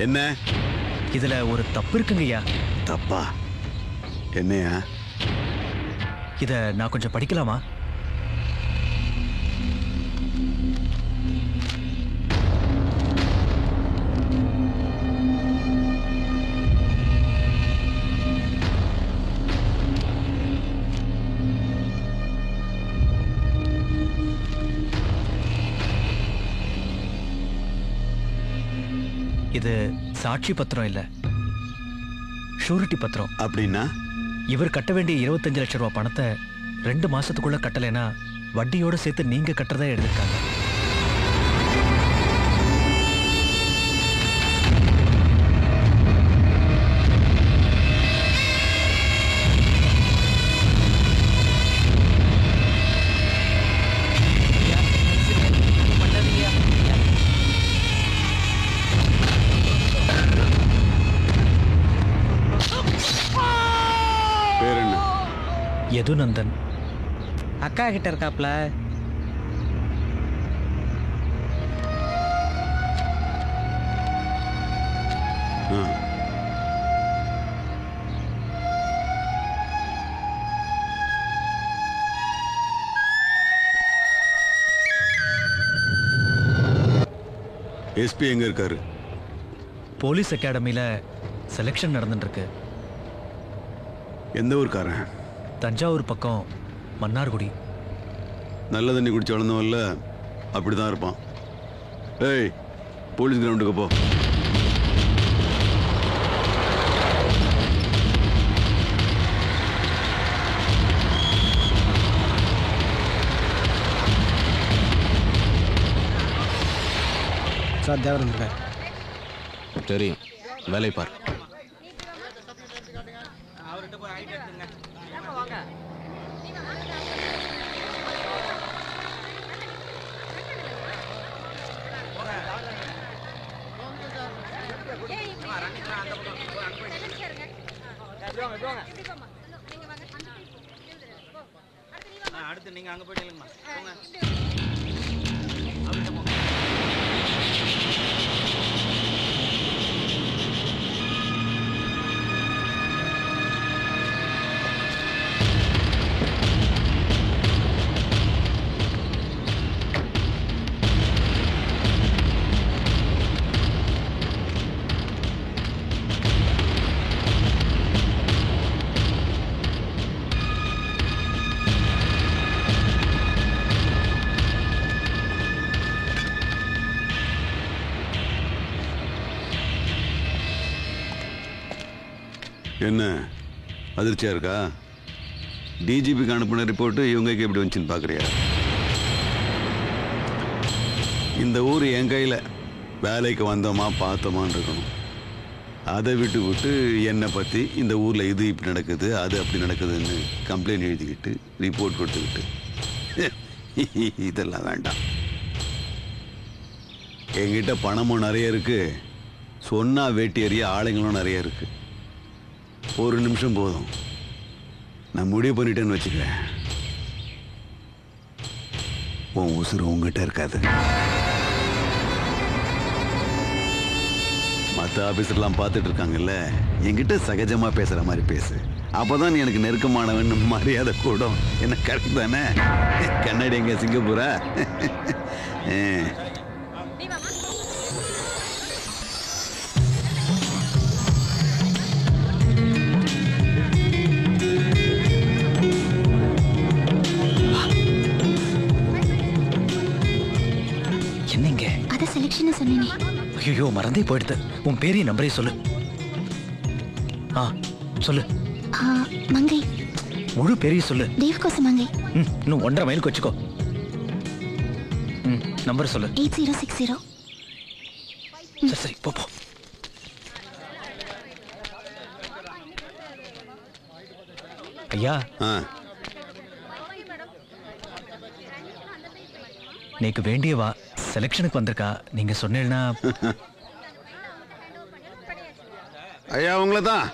என்ன இதுல ஒரு தப்பு இருக்குங்கய்யா. தப்பா? என்னையா? இத நான் கொஞ்சம் படிக்கலாமா? இது சாட்சி பத்திரம் இல்ல, ஷூரிட்டி பத்திரம். அப்படின்னா இவர் கட்ட வேண்டிய 25 லட்சம் ரூபாய் பணத்தை 2 மாசத்துக்குள்ள கட்டலைன்னா வட்டியோட சேர்த்து நீங்க கட்டுறதா எழுதிருக்காங்க. யதுநந்தன். அக்கா கிட்ட இருக்காப்ல. எஸ்பி எங்க இருக்காரு? போலீஸ் அகாடமியில செலெக்ஷன் நடந்துட்டு இருக்கு. எந்த ஊர்க்காரன்? தஞ்சாவூர் பக்கம் மன்னார்குடி. நல்ல தண்ணி குடிச்சு வளர்ந்தவன்ல, அப்படிதான் இருப்பான். ஏய், போலீஸ் கிரவுண்டுக்கு போ. சார் தேவரன் இருக்கார். தெரியும், வேலை பார். அடுத்து நீங்க அங்க போயிட்டீங்கம்மா. என்ன அதிர்ச்சியா இருக்கா? டிஜிபிக்கு அனுப்பின ரிப்போர்ட்டு இவங்களுக்கு எப்படி வந்துச்சுன்னு பார்க்குறியா? இந்த ஊர் என் கையில், வேலைக்கு வந்தோமா பார்த்தோமான்னு இருக்கணும். அதை விட்டு என்னை பற்றி இந்த ஊரில் இது இப்படி நடக்குது, அது அப்படி நடக்குதுன்னு கம்ப்ளைண்ட் எழுதிக்கிட்டு ரிப்போர்ட் கொடுத்துக்கிட்டு இதெல்லாம் வேண்டாம். என்கிட்ட பணமும் நிறைய இருக்குது, சொன்னா வேட்டி எறிய ஆளுங்களும் நிறைய இருக்குது. ஒரு நிமிஷம் போதும், நான் முடிவு பண்ணிட்டேன்னு வச்சுக்க, உன் உசுறு உங்ககிட்ட இருக்காது. மற்ற ஆபீஸர்லாம் பார்த்துட்டு இருக்காங்கல்ல, என்கிட்ட சகஜமா பேசுற மாதிரி பேசு. அப்பதான் நீ எனக்கு நெருக்கமானவன் மரியாதை கூடும். என்ன கரெக்ட் தானே? கண்ணாடி எங்க சிங்கப்பூரா? ஐயோ, மறந்தே போயிடுது. உன் பேரையும் நம்பரையும் சொல்லு. சொல்லு. மங்கை. முழு பேரையும் சொல்லு. தேவகோச மங்கை. இன்னும் 1.5 மைலுக்கு வச்சுக்கோ. நம்பர் சொல்லு. 8060. சரி போ. ஐயா, நீக்கு வேண்டியவா செலெக்ஷனுக்கு வந்திருக்கா. நீங்க சொன்னீங்கன்னா. ஐயா, உங்களை தான்.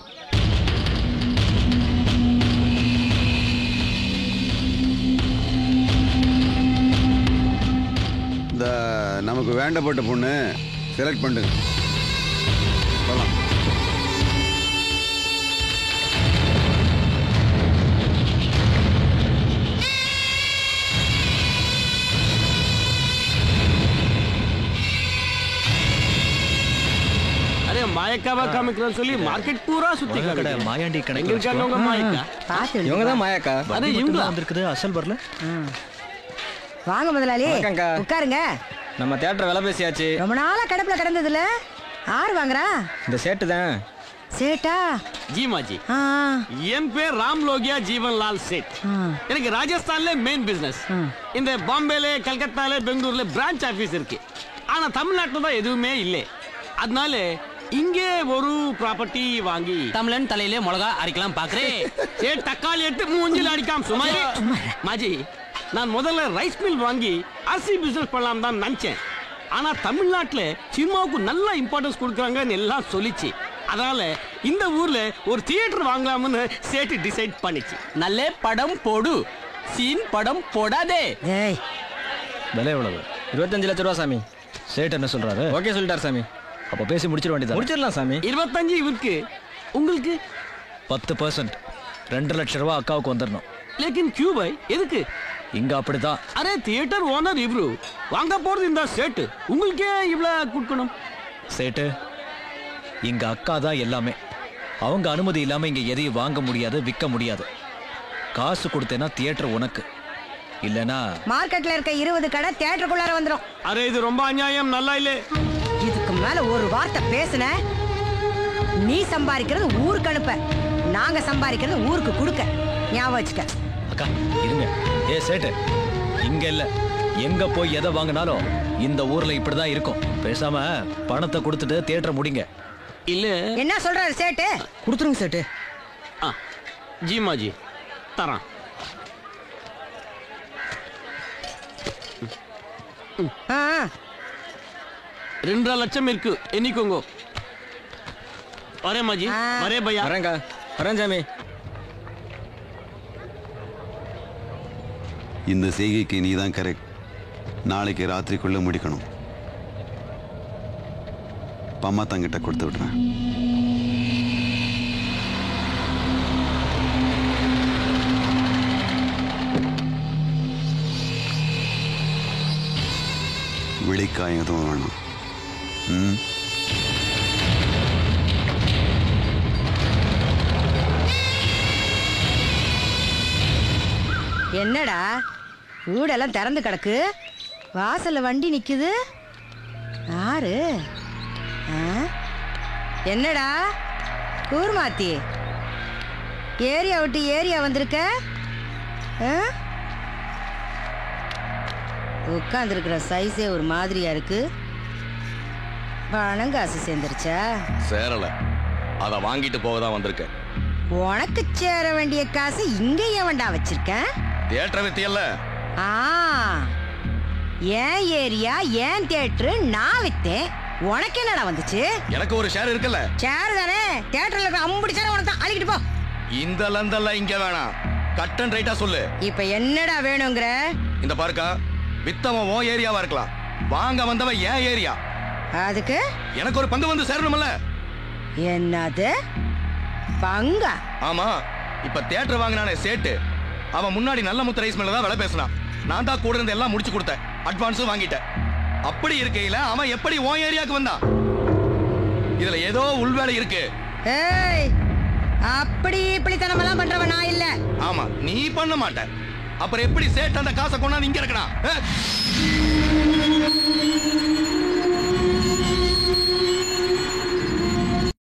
இந்த நமக்கு வேண்டப்பட்ட பொண்ணு செலக்ட் பண்ணுங்க. மாயக்காவா காமிக்கிறோம் சொல்லி மார்க்கெட் பூரா சுத்தி உலக கடை காமிக்கிறேன். மாயாண்டி எங்க கணக்கு இருக்காங்க உங்க மாயக்கா? பார்த்து இவங்க தான் மாயாக்கா. அது இவங்களா? வந்திருக்குது அசல் வரல. வாங்க முதலாளி வணக்கம்க்கா. உட்காருங்க. நம்ம தியேட்டர் விலை பேசியாச்சு. ரொம்ப நாளா கடப்புல கிடந்ததுல யார் வாங்குறா? இந்த சேட்டு தான். சேட்டா? ஜீமாஜி. ஆ, என் பேர் ராம் லோகியா ஜீவன் லால் சேட். ஆ. எனக்கு ராஜஸ்தான்ல மெயின் பிசினஸ். இந்த பாம்பேல கல்கத்தால பெங்களூர்ல பிரான்ச் ஆபீஸ் இருக்கு. ஆனா தமிழ்நாட்டுல தான் எதுவுமே இல்லை. அதனால இங்கே ஒரு ப்ராப்பர்ட்டி வாங்கி தமிழன் தலையிலே மிளகா அரைக்கலாம் பாக்குறேன். ஏ தக்காளி எடுத்து மூஞ்சில அடிக்காம சுமாரி. மாஜி, நான் முதல்ல ரைஸ் மில் வாங்கி அரிசி பிசினஸ் பண்ணலாம் தான் நினைச்சேன். ஆனா தமிழ்நாட்டுல சினிமாவுக்கு நல்ல இம்பார்ட்டன்ஸ் கொடுக்குறாங்கன்னு எல்லாம் சொல்லிச்சு. அதனால இந்த ஊர்ல ஒரு தியேட்டர் வாங்கலாம்னு சேட்டு டிசைட் பண்ணிச்சு. நல்ல படம் போடு, சீன் படம் போடாதே. ஏய், விலை எவ்வளவு? 25 லட்ச ரூபா சாமி. சேட் என்ன சொல்றாரு? ஓகே சொல்லிட்டார் சாமி. அப்ப பேசி முடிச்சிட வேண்டியது. முடிச்சிடலாம் சாமி. 25 இவருக்கு, உங்களுக்கு 10%, 2 லட்சம் ரூபாய் அக்காவுக்கு வந்துடணும். லேக்கின் கியூபாய் எதுக்கு? இங்க அப்படிதான். அரே தியேட்டர் ஓனர் இவரு, வாங்க போறது இந்த சேட்டு, உங்களுக்கே இவ்வளவு கொடுக்கணும். சேட்டு, இங்க அக்கா தான் எல்லாமே. அவங்க அனுமதி இல்லாம இங்க எதையும் வாங்க முடியாது, விற்க முடியாது. காசு கொடுத்தேன்னா தியேட்டர் உனக்கு, இல்லனா மார்க்கெட்ல இருக்க 20 கடை தியேட்டருக்குள்ளார வந்துரும். அரே இது ரொம்ப அநியாயம், நல்லா இல்ல. இதுக்கு மேல ஒரு வார்த்தை பேசுன, நீ சம்பாதிக்கிறது ஊருக்கு அனுப்ப, நாங்க சம்பாதிக்கிறது ஊருக்கு கொடுக்க. ஞாபகம் வச்சுக்க. அக்கா இருங்க. ஏ சேட்டு, இங்க இல்ல, எங்க போய் எதை வாங்கினாலும் இந்த ஊர்ல இப்படிதான் இருக்கும். பேசாம பணத்தை கொடுத்துட்டு தியேட்டர் முடிங்க. இல்ல என்ன சொல்றாரு சேட்டு? கொடுத்துருங்க சேட்டு. ஜீமாஜி தரான். ஆ, 2.5 லட்சம் இருக்கு, எண்ணிக்கோங்க. அரே மாஜி, அரே பையா. வரேங்க்கா. வரேன் சாமி. இந்த செய்கைக்கு நீ தான் கரெக்ட். நாளைக்கு ராத்திரிக்குள்ள முடிக்கணும். பம்மா தங்கிட்ட கொடுத்து விடுறேன். விழிக்காய் எதுவும் வேணும். ம், என்னடா வீடெல்லாம் திறந்து கிடக்கு, வாசல்ல வண்டி நிக்குது, யாரு? ஆ? என்னடா கூர்மாத்தி, ஏரியா விட்டு ஏரியா வந்திருக்க? உட்காந்துருக்கிற சைஸே ஒரு மாதிரியா இருக்கு. பணம் காசு சேர்ந்துருச்சா? சேரல, அத வாங்கிட்டு போக தான் வந்திருக்கேன். உனக்கு சேர வேண்டிய காசு இங்க ஏவண்டா வச்சிருக்கேன்? தியேட்டர் வித்தியல்ல. ஆ, ஏன் ஏரியா ஏன் தியேட்டரு நான் வித்தேன், உனக்கு என்னடா வந்துச்சு? எனக்கு ஒரு ஷேர் இருக்குல்ல. சேர் தானே, தியேட்டர்ல இருக்க 50 சேர் உனக்கு தான், அழிக்கிட்டு போ. இந்த லந்தல்ல இங்க வேணாம், கட் அண்ட் ரைட்டா சொல்லு. இப்ப என்னடா வேணுங்கிற? இந்த பாருக்கா, வித்தவன் உன் ஏரியாவா இருக்கலாம், வாங்க வந்தவன் ஏன் ஏரியா. அதுக்கு எனக்கு ஒரு பங்கு வந்து சேரணும்ல. என்னது பங்கா? ஆமா, இப்ப தியேட்டர் வாங்கினானே சேட்டு, அவன் முன்னாடி நல்ல முத்து ரைஸ் மேல தான் விலை பேசினான். நான் தான் கூட இருந்து எல்லாம் முடிச்சு கொடுத்தேன், அட்வான்ஸும் வாங்கிட்டேன். அப்படி இருக்கையில அவன் எப்படி உன் ஏரியாவுக்கு வந்தான்? இதுல ஏதோ உள்வேலை இருக்கு. ஏய், அப்படி இப்படித்தனம் எல்லாம் பண்றவன் நான் இல்ல. ஆமா, நீ பண்ண மாட்ட. அப்புறம் எப்படி சேட்டு அந்த காசை கொண்டாந்து இங்க இருக்கணும்?